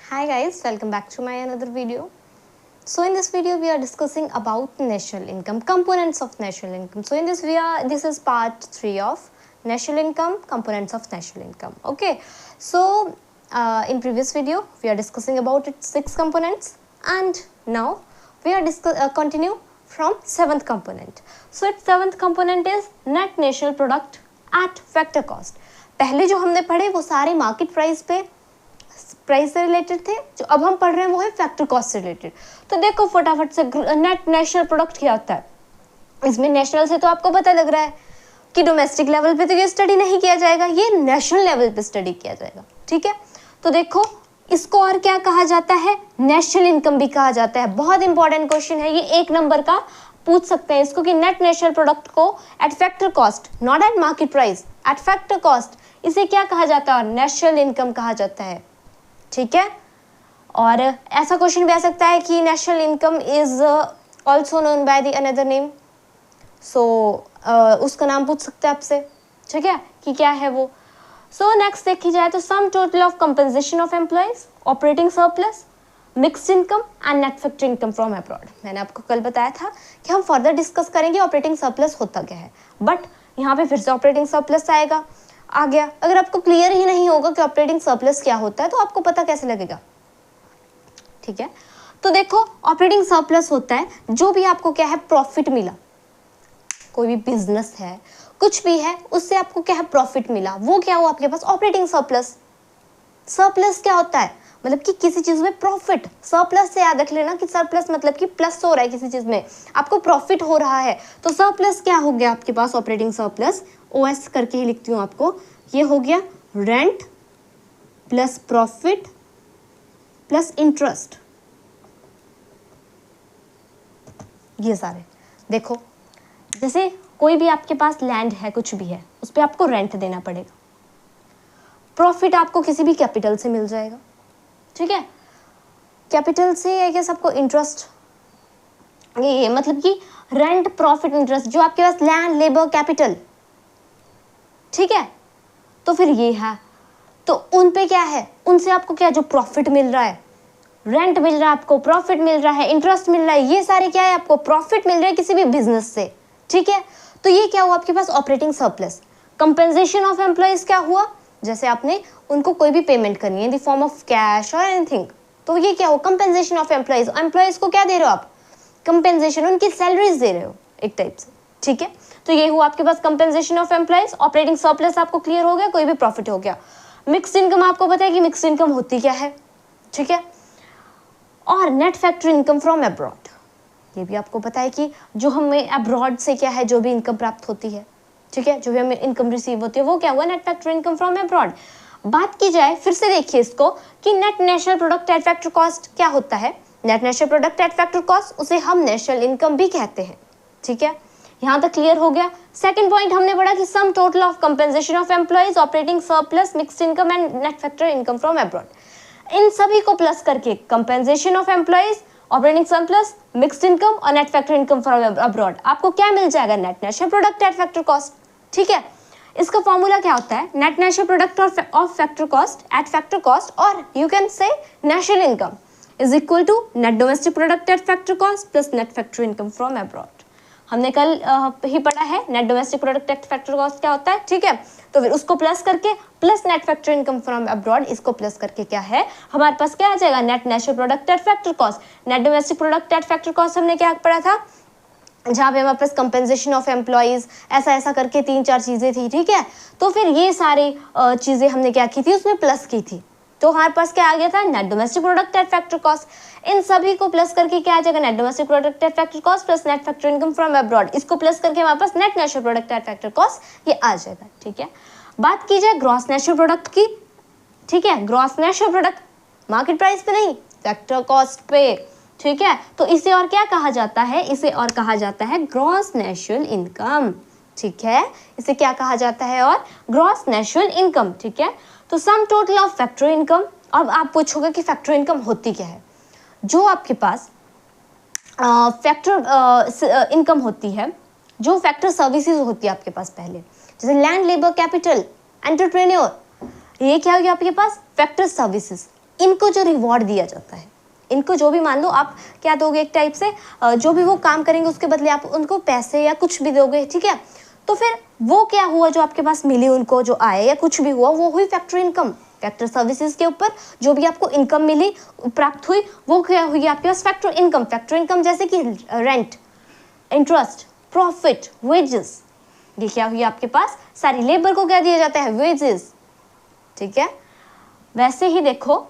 Hi guys, welcome back to my another video. So in this video we are discussing about national income, components of national income. So in this is part 3 of national income, components of national income. Okay, so in previous video we are discussing about its 6 components, and now we are continue from 7th component. So its 7th component is net national product at factor cost. पहले जो हमने पढ़े वो सारे market price से related थे, जो अब हम पढ़ रहे हैं वो है फैक्टर कॉस्ट से रिलेटेड. तो देखो फटाफट से नेट नेशनल प्रोडक्ट क्या होता है. इसमें नेशनल से तो आपको पता लग रहा है कि डोमेस्टिक लेवल पे तो ये स्टडी नहीं किया जाएगा, ये नेशनल लेवल पे स्टडी किया जाएगा. ठीक है, तो देखो इसको और क्या कहा जाता है, नेशनल इनकम भी कहा जाता है. बहुत इंपॉर्टेंट क्वेश्चन है ये, 1 नंबर का पूछ सकते हैं इसको कि नेट नेशनल प्रोडक्ट को eight factor cost, not at market price, eight factor cost, इसे क्या कहा जाता है, नेशनल इनकम कहा जाता है. ठीक है, और ऐसा क्वेश्चन भी आ सकता है कि national income is also known by the another name. So उसका नाम पूछ सकते हैं आपसे. ठीक है, कि क्या है वो. सो नेक्स्ट देखी जाए तो सम total of compensation of employees, operating surplus, mixed income and net factor income from abroad. मैंने आपको कल बताया था कि हम फर्दर डिस्कस करेंगे ऑपरेटिंग सरप्लस होता क्या है, बट यहाँ पे फिर से ऑपरेटिंग सरप्लस आएगा, आ गया. अगर आपको क्लियर ही नहीं होगा कि ऑपरेटिंग सरप्लस क्या होता है तो आपको पता कैसे लगेगा. ठीक है, तो देखो ऑपरेटिंग सरप्लस होता है जो भी आपको क्या है, प्रॉफिट मिला, कोई भी बिजनेस है, कुछ भी है, उससे आपको क्या है, प्रॉफिट मिला, वो क्या हो आपके पास, ऑपरेटिंग सरप्लस. सरप्लस क्या होता है, मतलब कि किसी चीज में प्रॉफिट. सरप्लस से याद रख लेना कि सरप्लस मतलब कि प्लस हो रहा है, किसी चीज में आपको प्रॉफिट हो रहा है, तो सरप्लस क्या हो गया आपके पास, ऑपरेटिंग सरप्लस. ओएस करके ही लिखती हूँ आपको, ये हो गया rent plus profit plus interest. ये सारे देखो, जैसे कोई भी आपके पास लैंड है, कुछ भी है, उस पर आपको रेंट देना पड़ेगा. प्रॉफिट आपको किसी भी कैपिटल से मिल जाएगा. ठीक है, कैपिटल से आई गेस आपको इंटरेस्ट, ये मतलब कि रेंट प्रॉफिट इंटरेस्ट, जो आपके पास लैंड लेबर कैपिटल. ठीक है, तो फिर ये है, तो उन पे क्या है, उनसे आपको क्या, जो प्रॉफिट मिल रहा है, रेंट मिल रहा है आपको, प्रॉफिट मिल रहा है, इंटरेस्ट मिल रहा है, ये सारे क्या है, आपको प्रॉफिट मिल रहा है किसी भी बिजनेस से. ठीक है, तो ये क्या हुआ आपके पास, operating surplus. Compensation of employees क्या हुआ, जैसे आपने उनको कोई भी पेमेंट करनी है in the form of cash और एनीथिंग, तो ये क्या हो, कंपेंसेशन ऑफ एम्प्लॉयज. एम्प्लॉयज को क्या दे रहे हो आप, कंपेंसेशन, उनकी सैलरीज दे रहे हो एक टाइप से. ठीक है, तो ये हुआ आपके पास compensation of employees. Operating surplus आपको क्लियर हो गया, कोई भी प्रॉफिट हो गया. मिक्स्ड इनकम आपको पता है कि मिक्स्ड इनकम होती क्या है. ठीक है, और net factor income from abroad, ये भी आपको पता है कि जो हमें अब्रॉड से क्या है, जो भी इनकम प्राप्त होती है. ठीक है, जो भी हमें इनकम रिसीव होती है वो क्या हुआ, net factor income from abroad. बात की जाए फिर से देखिए इसको कि net national product at factor cost क्या होता है. Net national product at factor cost, उसे हम नेशनल इनकम भी कहते हैं. ठीक है, यहाँ तक क्लियर हो गया. सेकंड पॉइंट हमने पढ़ा कि sum total of compensation of employees, operating surplus, mixed income and net factor income from abroad. इन सभी को प्लस करके compensation of employees, operating surplus, mixed income और net factor income from abroad, आपको क्या मिल जाएगा, net national product at factor cost. ठीक है, इसका फॉर्मूला क्या होता है, net national product of factor cost at factor cost, और you can say national income is equal to net domestic product at factor cost plus net factor income from abroad. हमने कल ही पढ़ा है net domestic product at factor cost क्या होता है. ठीक है, तो फिर उसको प्लस करके plus net factor income from abroad, इसको प्लस करके क्या है हमारे पास, क्या आ जाएगा, net national product at factor cost. Net domestic product at factor cost हमने क्या पढ़ा था, जहाँ पे हमारे पास कंपेंसेशन ऑफ एम्प्लॉयज, ऐसा ऐसा करके 3-4 चीज़ें थी. ठीक है, तो फिर ये सारी चीज़ें हमने क्या की थी, उसमें प्लस की थी, तो हमारे पास क्या आ गया था, net domestic product at factor cost. इन सभी को प्लस करके क्या आ जाएगा, net domestic product at factor cost plus net factor income from abroad. इसको प्लस करके हमारे पास net national product at factor cost ये आ जाएगा. ठीक है, बात की जाए ग्रॉस नेशनल प्रोडक्ट की. ठीक है, gross national product market price पे नहीं, फैक्टर कॉस्ट पे. ठीक है, तो इसे और क्या कहा जाता है, इसे और कहा जाता है ग्रॉस नेशनल इनकम. ठीक है, इसे क्या कहा जाता है, और ग्रॉस नेशनल इनकम. ठीक है, तो सम टोटल ऑफ फैक्टर इनकम. अब आप पूछोगे कि फैक्टर इनकम होती क्या है, जो आपके पास फैक्टर इनकम होती है, जो फैक्टर सर्विसेज होती है आपके पास पहले, जैसे लैंड लेबर कैपिटल एंटरप्रेन्योर, ये क्या हो गया आपके पास, फैक्टर सर्विसेज. इनको जो रिवॉर्ड दिया जाता है, इनको जो भी मान लो आप क्या दोगे एक टाइप से, जो भी वो काम करेंगे उसके बदले आप उनको पैसे या कुछ भी दोगे, ठीक है। तो फिर वो क्या हुआ जो आपके पास मिली, उनको जो आए या कुछ भी हुआ, वो हुई फैक्टर इनकम। फैक्टर सर्विसेज के ऊपर जो भी आपको इनकम मिली, प्राप्त हुई, वो क्या हुई आपके पास फैक्टर इनकम। फैक्टर इनकम जैसे कि रेंट, इंटरेस्ट, प्रॉफिट, वेजेस, ये क्या हुई आपके पास, सारी लेबर को क्या दिया जाता है, वेजेस, ठीक है। वैसे ही देखो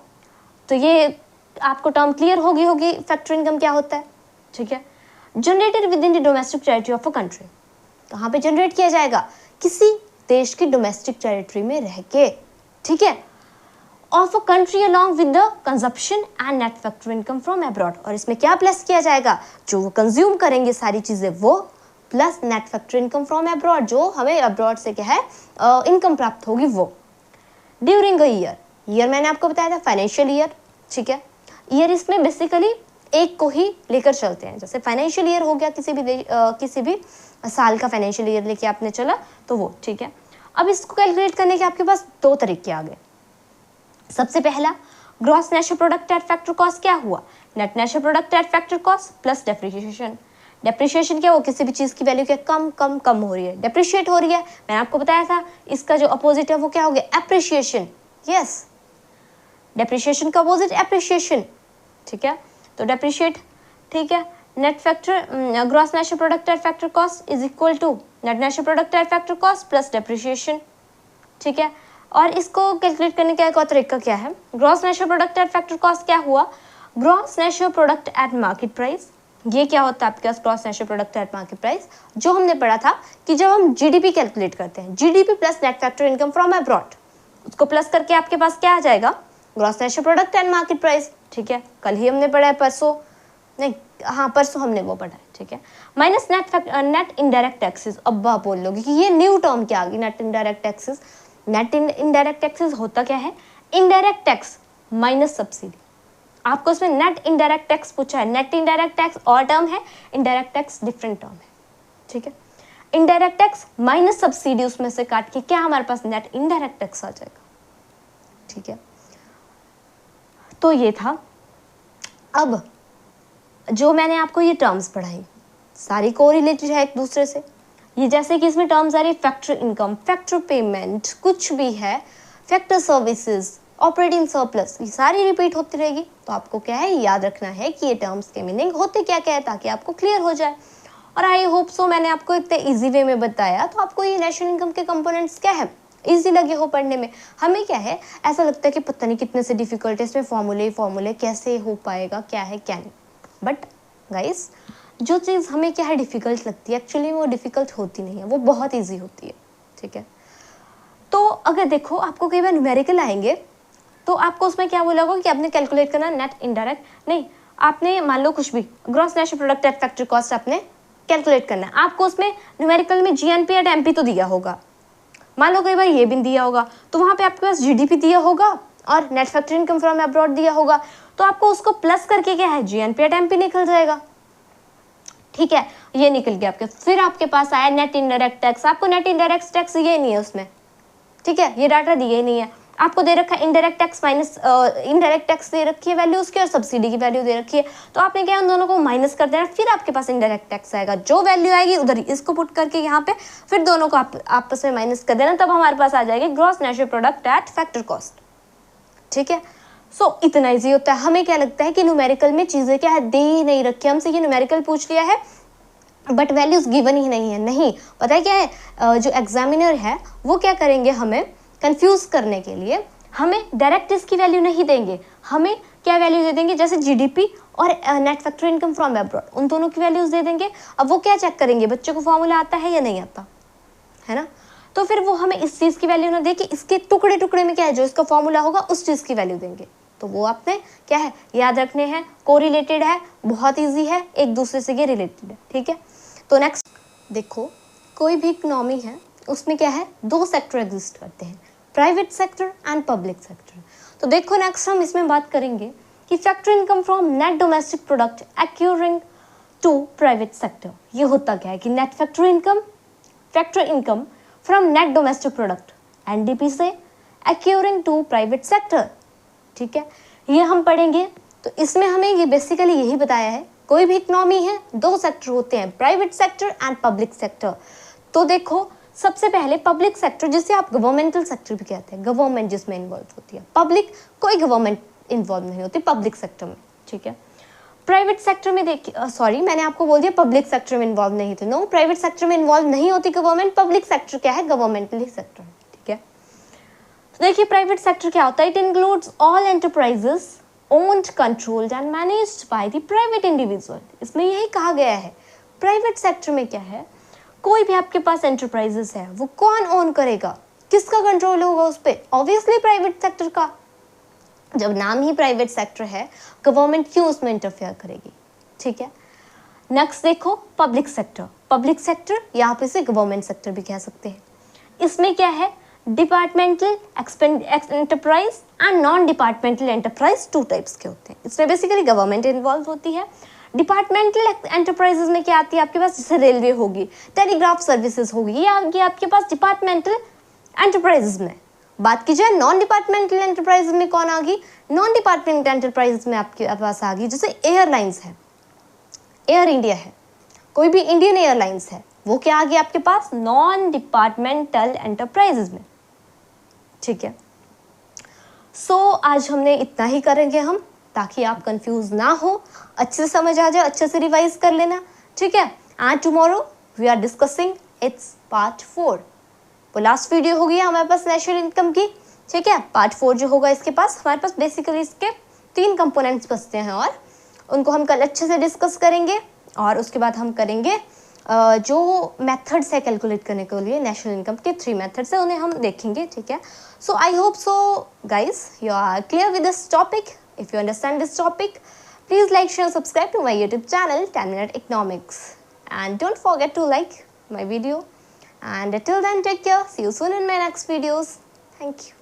तो ये आपको टर्म क्लियर होगी फैक्टर इनकम क्या होता है, ठीक है। Generated with in the domestic territory of a country, कहाँ पे जनरेट किया जाएगा, किसी देश की डोमेस्टिक टेरिटरी में रह के, ठीक है। Of a country along with the consumption and net factor income from abroad, और इसमें क्या प्लस किया जाएगा, जो वो कंज्यूम करेंगे सारी चीजें वो, plus net factor income from abroad, जो हमें अब्रॉड से क्या है इनकम प्राप्त होगी वो। ड्यूरिंग अ ईयर, ईयर मैंने आपको बताया था फाइनेंशियल ईयर, ठीक है। ईयर इसमें बेसिकली एक को ही लेकर चलते हैं, जैसे फाइनेंशियल ईयर हो गया किसी भी साल का फाइनेंशियल ईयर लेके आपने चला तो वो, ठीक है। अब इसको कैलकुलेट करने के आपके पास दो तरीके आ गए। सबसे पहला gross national product at factor cost क्या हुआ, net national product at factor cost plus depreciation. Depreciation क्या हो, किसी भी चीज की वैल्यू क्या कम कम कम हो रही है, डेप्रिशिएट हो रही है। मैंने आपको बताया था इसका जो अपोजिट है वो क्या हो गया, एप्रिसिएशन। यस, डेप्रिसिएशन का अपोजिट एप्रिसिएशन, ठीक है। तो डेप्रिशिएट, ठीक है। Net factor gross national product at factor cost is equal to net national product at factor cost plus depreciation, ठीक है। और इसको कैलकुलेट करने का एक और तरीका क्या है, gross national product at factor cost क्या हुआ, gross national product at market price. ये क्या होता है आपके पास, gross national product at market price, जो हमने पढ़ा था कि जब हम जीडीपी कैलकुलेट करते हैं, GDP plus net factor income from abroad, उसको प्लस करके आपके पास क्या आ जाएगा, gross national product and market price, ठीक है। कल ही हमने पढ़ा है, परसों नहीं, हाँ परसों हमने वो पढ़ा है, ठीक है। Minus net indirect taxes. अब आप बोल लोगे कि ये न्यू टर्म क्या आ गई, net indirect taxes. Net indirect taxes होता क्या है, इनडायरेक्ट टैक्स माइनस सब्सिडी। आपको इसमें नेट इनडायरेक्ट टैक्स पूछा है, नेट इनडायरेक्ट टैक्स और टर्म है, इनडायरेक्ट टैक्स डिफरेंट टर्म है, ठीक है। इनडायरेक्ट टैक्स माइनस सब्सिडी, उसमें से काट के क्या हमारे पास नेट इनडायरेक्ट टैक्स आ जाएगा, ठीक है। तो ये था। अब जो मैंने आपको ये टर्म्स पढ़ाई सारी कोरिलेटेड है एक दूसरे से। ये जैसे कि इसमें टर्म्स आ रही है फैक्टर इनकम, फैक्टर पेमेंट, कुछ भी है, फैक्टर सर्विसेज, ऑपरेटिंग सरप्लस, ये सारी रिपीट होती रहेगी। तो आपको क्या है याद रखना है कि ये टर्म्स के मीनिंग होते क्या क्या है, ताकि आपको क्लियर हो जाए। और आई होप सो मैंने आपको इतने ईजी वे में बताया, तो आपको ये नेशनल इनकम के कंपोनेंट्स क्या है इजी लगे हो पढ़ने में। हमें क्या है ऐसा लगता है कि पता नहीं कितने से डिफिकल्ट है, इसमें फॉर्मूले कैसे हो पाएगा, क्या है क्या नहीं। बट गाइस जो चीज़ हमें क्या है डिफिकल्ट लगती है, एक्चुअली वो डिफिकल्ट होती नहीं है, वो बहुत ईजी होती है, ठीक है। तो अगर देखो आपको कई बार न्यूमेरिकल आएंगे तो आपको उसमें क्या बोला होगा कि आपने कैलकुलेट करना नेट इनडायरेक्ट नहीं, आपने मान लो कुछ भी gross national product at factor cost आपने कैलकुलेट करना है। आपको उसमें न्यूमेरिकल में जीएनपी एट एमपी तो दिया होगा, मान लो कई बार ये भी दिया होगा, तो वहाँ पे आपके पास जीडीपी दिया होगा और net factor income from abroad दिया होगा, तो आपको उसको प्लस करके क्या है जीएनपी एट एमपी निकल जाएगा, ठीक है। ये निकल गया आपके, फिर आपके पास आया नेट इनडायरेक्ट टैक्स। आपको नेट इनडायरेक्ट टैक्स ये नहीं है उसमें, ठीक है, ये डाटा दिए नहीं है आपको, दे रखा है indirect tax minus indirect tax दे रखी है वैल्यू उसकी, और सब्सिडी की वैल्यू दे रखी है। तो आपने क्या उन दोनों को माइनस कर देना, फिर आपके पास इनडायरेक्ट टैक्स आएगा, जो वैल्यू आएगी उधर इसको पुट करके यहाँ पे फिर दोनों को आपस में माइनस कर देना, तब हमारे पास आ जाएगी gross national product at factor cost, ठीक है। सो इतना ईजी होता है। हमें क्या लगता है कि न्यूमेरिकल में चीज़ें क्या है दे ही नहीं रखी, हमसे ये न्यूमेरिकल पूछ लिया है बट वैल्यूज गिवन ही नहीं है। नहीं, पता है क्या है, जो एग्जामिनर है वो क्या करेंगे, हमें कंफ्यूज करने के लिए हमें डायरेक्ट इसकी वैल्यू नहीं देंगे, हमें क्या वैल्यू दे देंगे, जैसे जीडीपी और net factor income from abroad, उन दोनों की वैल्यूज दे देंगे। अब वो क्या चेक करेंगे, बच्चे को फॉर्मूला आता है या नहीं आता है ना, तो फिर वो हमें इस चीज़ की वैल्यू ना दे के इसके टुकड़े टुकड़े में क्या है जो इसका फॉर्मूला होगा उस चीज़ की वैल्यू देंगे। तो वो आपने क्या है याद रखने हैं, कोरिलेटेड है, बहुत ईजी है, एक दूसरे से ये रिलेटेड है, ठीक है। तो नेक्स्ट देखो, कोई भी इकोनॉमी है उसमें क्या है दो सेक्टर एग्जिस्ट करते हैं, private sector and public sector. तो देखो नेक्स्ट हम इसमें बात करेंगे कि factor income from net domestic product accruing to private sector. ये होता क्या है कि net factor income from net domestic product NDP से एक्यूरिंग टू प्राइवेट सेक्टर, ठीक है। ये हम पढ़ेंगे। तो इसमें हमें ये बेसिकली यही बताया है, कोई भी इकोनॉमी है, दो सेक्टर होते हैं, private sector and public sector. तो देखो सबसे पहले पब्लिक सेक्टर, जिसे आप गवर्नमेंटल सेक्टर भी कहते हैं, गवर्नमेंट जिसमें इन्वॉल्व होती है। पब्लिक, कोई गवर्नमेंट इन्वॉल्व नहीं होती पब्लिक सेक्टर में, ठीक है। प्राइवेट सेक्टर में देखिए, सॉरी मैंने आपको बोल दिया पब्लिक सेक्टर में इन्वॉल्व नहीं थे। नो, प्राइवेट सेक्टर में इन्वॉल्व नहीं होती गवर्नमेंट। पब्लिक सेक्टर क्या है? गवर्नमेंटली सेक्टर, ठीक है। तो देखिए प्राइवेट सेक्टर क्या होता है? It includes all enterprises owned, controlled and managed by the private individual. इसमें यही कहा गया है, प्राइवेट सेक्टर में क्या है, कोई भी आपके पास एंटरप्राइजेस है, वो कौन ओन करेगा, किसका कंट्रोल होगा उस पर? ऑब्वियसली प्राइवेट सेक्टर का। जब नाम ही प्राइवेट सेक्टर है, गवर्नमेंट क्यों उसमें इंटरफेयर करेगी, ठीक है। नेक्स्ट देखो पब्लिक सेक्टर। पब्लिक सेक्टर यहाँ पे से गवर्नमेंट सेक्टर भी कह सकते हैं। इसमें क्या है? Departmental enterprise and non departmental enterprise, two types के होते हैं। इसमें बेसिकली गवर्नमेंट इन्वॉल्व होती है। डिपार्टमेंटल एंटरप्राइजेज में क्या आती है आपके पास? जैसे रेलवे होगी, टेलीग्राफ सर्विसेज होगी, ये आपके पास डिपार्टमेंटल एंटरप्राइजेज में। बात की जाए नॉन डिपार्टमेंटल एंटरप्राइज में कौन आ गई? नॉन डिपार्टमेंटल एंटरप्राइज में आपके पास आ गई जैसे एयरलाइंस है, एयर इंडिया है, कोई भी इंडियन एयरलाइंस है, वो क्या आ गया आपके पास? नॉन डिपार्टमेंटल एंटरप्राइजेज में, ठीक है। सो आज हमने इतना ही करेंगे हम, ताकि आप कंफ्यूज ना हो, अच्छे से समझ आ जाए, अच्छे से रिवाइज कर लेना, ठीक है। And tomorrow we are discussing its part 4। वो लास्ट वीडियो होगी हमारे पास नेशनल इनकम की, ठीक है। पार्ट 4 जो होगा इसके पास, हमारे पास बेसिकली इसके 3 कंपोनेंट्स बचते हैं और उनको हम कल अच्छे से डिस्कस करेंगे। और उसके बाद हम करेंगे जो मेथड्स है कैलकुलेट करने के लिए नेशनल इनकम के 3 मेथड्स है, उन्हें हम देखेंगे, ठीक है। So I hope so guys you are clear with this topic. If you understand this topic, please like, share, subscribe to my YouTube channel 10 Minute Economics, and don't forget to like my video. And till then, take care. See you soon in my next videos. Thank you.